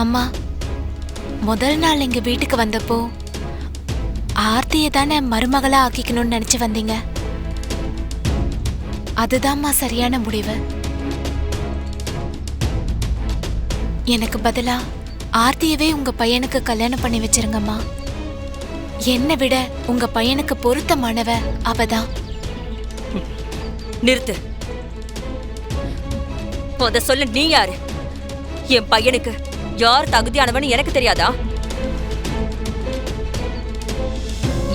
அம்மா, முதல் நாள் எங்க வீட்டுக்கு வந்தப்போ ஆர்த்தியை தானே மருமகளா ஆக்கிக்கணும்னு நினைச்சு வந்தீங்க. அதுதான்மா சரியான முடிவு. எனக்கு பதிலா ஆர்த்தியவே உங்க பையனுக்கு கல்யாணம் பண்ணி வச்சிருங்கம்மா. என்னை விட உங்க பையனுக்கு பொருத்தமானவ அவதான். நிறுத்து. அத சொல்ல நீ யாரு? என் பையனுக்கு யார் தகுதியானவன்னு எனக்கு தெரியாதா?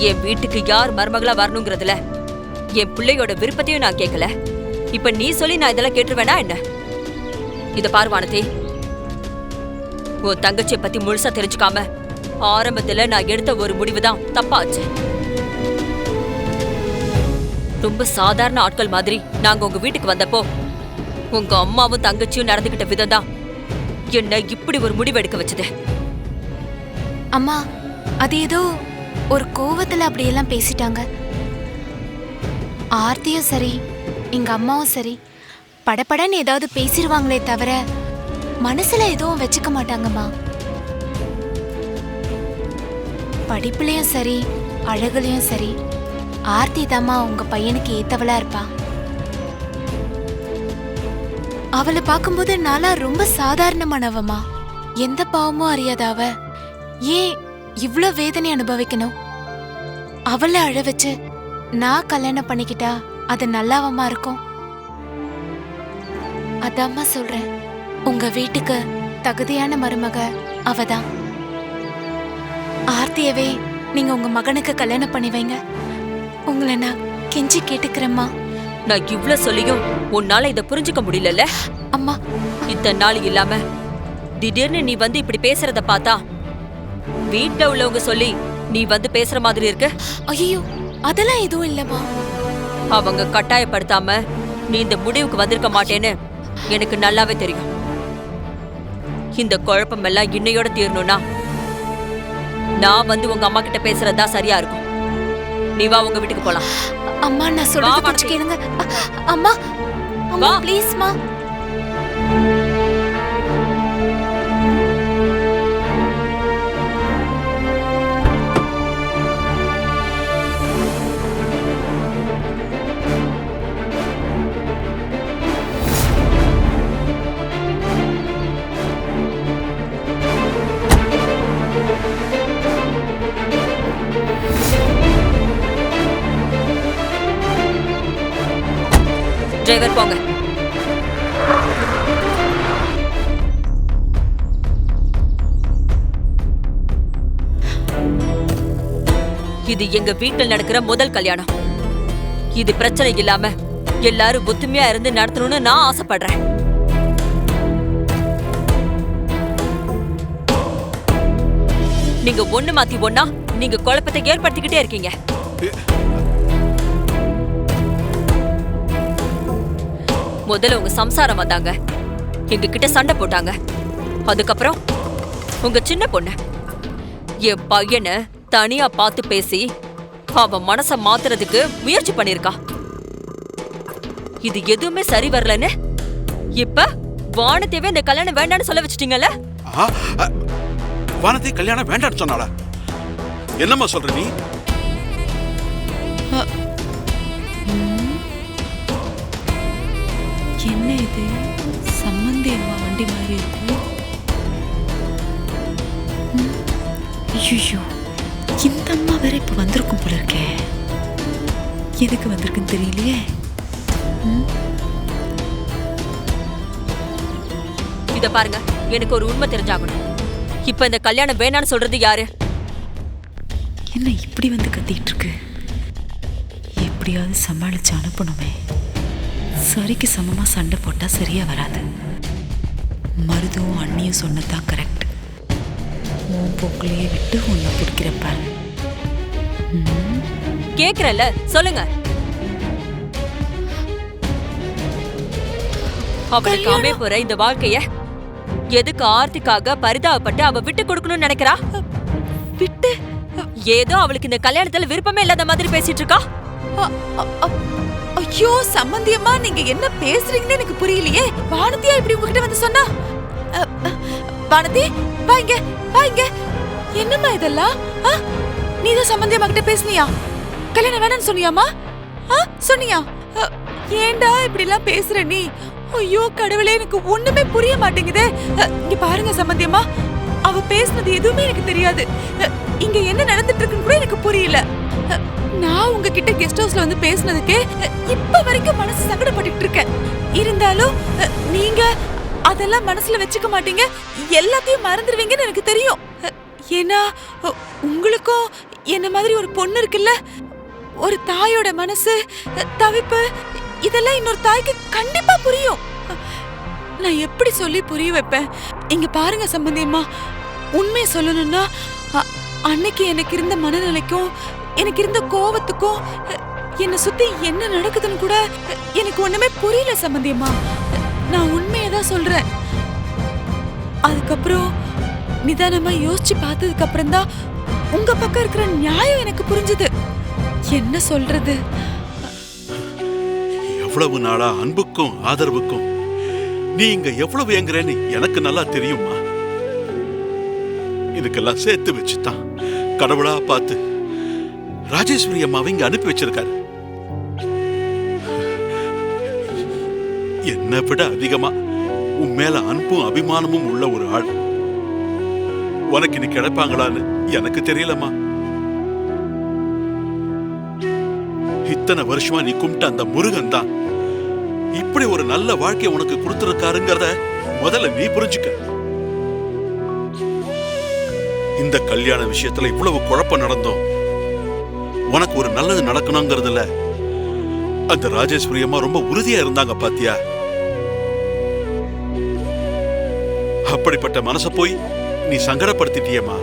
என் வீட்டுக்கு யார் மருமகளா வரணுங்கிறதுல என் பிள்ளையோட விருப்பத்தையும் நான் கேட்கல. இப்ப நீ சொல்லி நான் இதெல்லாம் கேட்டுருவேனா என்ன? இத பாரு வானதி, உன் தங்கச்சியை பத்தி முழுசா தெரிஞ்சுக்காம ஆரம்பத்துல நான் எடுத்த ஒரு முடிவுதான் தப்பாச்சு. ரொம்ப சாதாரண ஆட்கள் மாதிரி நாங்க உங்க வீட்டுக்கு வந்தப்போ உங்க அம்மாவும் தங்கச்சியும் நடந்துகிட்ட விதம் தான் என்ன இப்படி ஒரு முடிவு எடுக்க வச்சது. அம்மா, அது ஏதோ ஒரு கோவத்துல அப்படியெல்லாம் பேசிட்டாங்க. ஆர்த்தியும் சரி எங்க அம்மாவும் சரி படபடன்னு ஏதாவது பேசிடுவாங்களே தவிர மனசுல எதுவும் வச்சுக்க மாட்டாங்கம்மா. படிப்புலயும் சரி அழகுலயும் சரி ஆர்த்தி தாம்மா உங்க பையனுக்கு ஏத்தவளா இருப்பா. அவளை பார்க்கும்போது நாளா ரொம்ப சாதாரணமானவமா. எந்த பாவமும் அறியாத அவ ஏன் இவ்ளோ வேதனை அனுபவிக்கணும்? அவளை அழ வச்சு நான் கல்யாணம் பண்ணிக்கிட்டா அது நல்லாவமா இருக்கும். அதாம்மா சொல்றேன், உங்க வீட்டுக்கு தகுதியான மருமக அவதான். ஆர்த்தியவே நீங்க உங்க மகனுக்கு கல்யாணம் பண்ணி வைங்க. உங்களை நான் கெஞ்சி கேட்டுக்கிறேம்மா. நான் இவ்ளோ சொல்லியும் உன்னால இத புரிஞ்சுக்க முடியல அம்மா. இத்தனை நாள் இல்லாம திடீர்னு நீ வந்து இப்படி பேசுறத பார்த்தா வீட்ல உள்ளவங்க சொல்லி நீ வந்து பேசுற மாதிரி இருக்கு. ஐயோ, அதெல்லாம் எதுவும் இல்லம்மா. அவங்க கட்டாயப்படுத்தாம நீ இந்த முடிவுக்கு வந்திருக்க மாட்டேன்னு எனக்கு நல்லாவே தெரியும். இந்த குழப்பம் எல்லாம் இன்னையோட தீரணும்னா நான் வந்து உங்க அம்மா கிட்ட பேசுறதா சரியா இருக்கும். நீ வா, உங்க வீட்டுக்கு போலாம். அம்மா, நான் சொல்றது கொஞ்சம் கேளுங்க. அம்மா, அம்மா ப்ளீஸ்மா. டிரைவர் போங்க. இது எங்க வீட்டில் நடக்கிற முதல் கல்யாணம். இது பிரச்சனை இல்லாம எல்லாரும் ஒத்துமையா இருந்து நடத்தணும்னு நான் ஆசைப்படுறேன். நீங்க ஒண்ணு மாத்தி ஒண்ணா நீங்க குழப்பத்தை ஏற்படுத்திக்கிட்டே இருக்கீங்க. முதல்ல உங்க சம்சாரம் வந்தாங்க, எங்க கிட்ட சண்டை போட்டாங்க. அதுக்கப்புறம் உங்க சின்ன பொண்ணு என் பையனை தனியா பார்த்து பேசி அவன் மனச மாத்துறதுக்கு முயற்சி பண்ணிருக்கா. இது எதுவுமே சரி வரலன்னு இப்ப வானத்தேவே இந்த கல்யாணம் வேண்டான்னு சொல்ல வச்சிட்டீங்கல்ல? வானத்தை கல்யாணம் வேண்டான்னு சொன்னாளா? என்னம்மா சொல்ற நீ? என்ன இது சம்மந்தி அம்மா வண்டி மாதிரி இருக்கு. ஐயோ, இந்த அம்மா வேற இப்ப வந்திருக்கும் போல இருக்கே. எதுக்கு வந்திருக்குன்னு தெரியலையே. இத பாருங்க, எனக்கு ஒரு உண்மை தெரிஞ்சாகணும். இப்ப இந்த கல்யாணம் வேணான்னு சொல்றது யாரு? என்ன இப்படி வந்து கத்திட்டு இருக்கு? எப்படியாவது சமாளிச்சு அனுப்பணுமே. சரிக்கு சமமா சண்டை போட்டா சரியா வராது. மருதும் அண்ணியும் சொன்னதான் கரெக்ட். உன் போக்குலயே விட்டு உன்னை பிடிக்கிறப்ப கேக்குறல, சொல்லுங்க. அவளுக்கு அமைப்புற இந்த வாழ்க்கைய எதுக்கு ஆர்த்திக்காக பரிதாபப்பட்டு அவ விட்டு கொடுக்கணும்னு நினைக்கிறா? விட்டு ஏதோ அவளுக்கு இந்த கல்யாணத்துல விருப்பமே இல்லாத மாதிரி பேசிட்டு இருக்கா. ஐயோ சம்பந்தியம்மா, நீங்க என்ன பேசுறீங்கன்னு எனக்கு புரியலையே. வானதியா இப்படி உங்ககிட்ட வந்து சொன்னா? வானதி வாங்க வாங்க. என்னம்மா இதெல்லாம்? நீதான் சம்பந்தி அம்மா கிட்ட பேசுனியா? கல்யாணம் வேணான்னு சொன்னியாமா? சொன்னியா? ஏண்டா இப்படி எல்லாம் பேசுற நீ? ஐயோ கடவுளே, எனக்கு ஒண்ணுமே புரிய மாட்டேங்குதே. இங்க பாருங்க சம்பந்தி அம்மா, அவ பேசுனது எதுவுமே எனக்கு தெரியாது. இங்க என்ன நடந்துட்டு இருக்குன்னு கூட எனக்கு புரியல. நான் உங்ககிட்ட கெஸ்ட் ஹவுஸ்ல வந்து பேசுனதுக்கே இப்ப வரைக்கும் மனசு சங்கடப்பட்டுட்டு இருக்கேன். இருந்தாலும் நீங்க அதெல்லாம் மனசுல வச்சுக்க மாட்டீங்க, எல்லாத்தையும் மறந்துடுவீங்கன்னு எனக்கு தெரியும். ஏன்னா உங்களுக்கும் என்ன மாதிரி ஒரு பொண்ணு இருக்குல்ல, ஒரு தாயோட மனசு, தவிப்பு, இதெல்லாம் இன்னொரு தாய்க்கு கண்டிப்பா புரியும். நான் எப்படி சொல்லி புரிய வைப்பேன்? இங்க பாருங்க சம்பந்தியம்மா, உண்மையை சொல்லணும்னா அன்னைக்கு எனக்கு இருந்த மனநிலைக்கும் எனக்கு இருந்த கோவத்துக்கும் என்னை சுத்தி என்ன நடக்குதுன்னு கூட எனக்கு ஒண்ணுமே புரியல சம்பந்தியம்மா. நான் உண்மையதான் சொல்றேன். அதுக்கப்புறம் நிதானமா யோசிச்சு பார்த்ததுக்கு அப்புறம் தான் உங்க பக்கம் இருக்கிற நியாயம் எனக்கு புரிஞ்சுது. என்ன சொல்றது? எவ்வளவு நாளா அன்புக்கும் ஆதரவுக்கும் நீ இங்க எவ்வளவு ஏங்குறேன்னு எனக்கு நல்லா தெரியுமா. இதுக்கெல்லாம் சேர்த்து வச்சுதான் கடவுளா பார்த்து ராஜேஸ்வரி அம்மாவை இங்க அனுப்பி வச்சிருக்காரு. என்னை விட அதிகமா உன் மேல அன்பும் அபிமானமும் உள்ள ஒரு ஆள் உனக்கு இன்னைக்கு கிடைப்பாங்களான்னு எனக்கு தெரியலம்மா. இத்தனை வருஷமா நீ கும்பிட்ட அந்த முருகன் தான் இப்படி ஒரு நல்ல வாழ்க்கையை உனக்கு கொடுத்திருக்காருங்கிறத முதல்ல நீ புரிஞ்சுக்க. இந்த கல்யாண விஷயத்துல இவ்வளவு குழப்பம் நடந்தோம், உனக்கு ஒரு நல்லது நடக்கணுங்கிறதுல அந்த ராஜேஸ்வரி அம்மா ரொம்ப உறுதியா இருந்தாங்க பாத்தியா. அப்படிப்பட்ட மனச போய் நீ சங்கடப்படுத்திட்டியம்மா.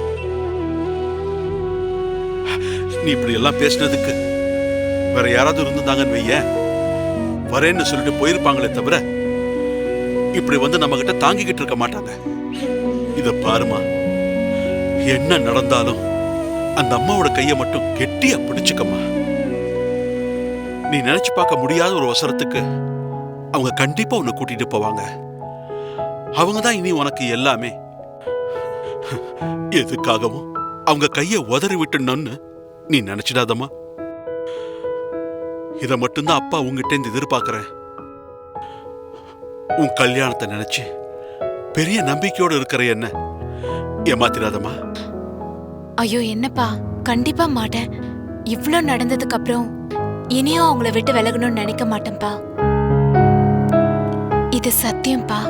நீ இப்படி எல்லாம் பேசினதுக்கு வேற யாராவது இருந்திருந்தாங்கன்னு வைய, வரேன்னு சொல்லிட்டு போயிருப்பாங்களே தவிர இப்படி வந்து நம்ம கிட்ட தாங்கிக்கிட்டு இருக்க மாட்டாங்க. இத பாருமா, என்ன நடந்தாலும் அந்த அம்மாவோட கைய மட்டும் கெட்டியா பிடிச்சுக்கம்மா. நீ நினைச்சு பார்க்க முடியாத ஒரு அவசரத்துக்கு அவங்க கண்டிப்பா உன்னை கூட்டிட்டு போவாங்க. அவங்கதான் இனி உனக்கு எல்லாமே. எதுக்காகவும் அவங்க கைய உதறி விட்டுணும்னு நீ நினைச்சிடாதம்மா. இத மட்டும்தான் அப்பா உங்ககிட்ட இருந்து எதிர்பார்க்கிறேன். உன் கல்யாணத்தை நினைச்சு பெரிய நம்பிக்கையோடு இருக்கிற என்ன ஏமாத்திராதம்மா. ஐயோ என்னப்பா, கண்டிப்பா மாட்டேன். இவ்ளோ நடந்ததுக்கு அப்புறம் இனியும் அவங்கள விட்டு விலகணும்னு நினைக்க மாட்டேன்பா. இது சத்தியம்பா.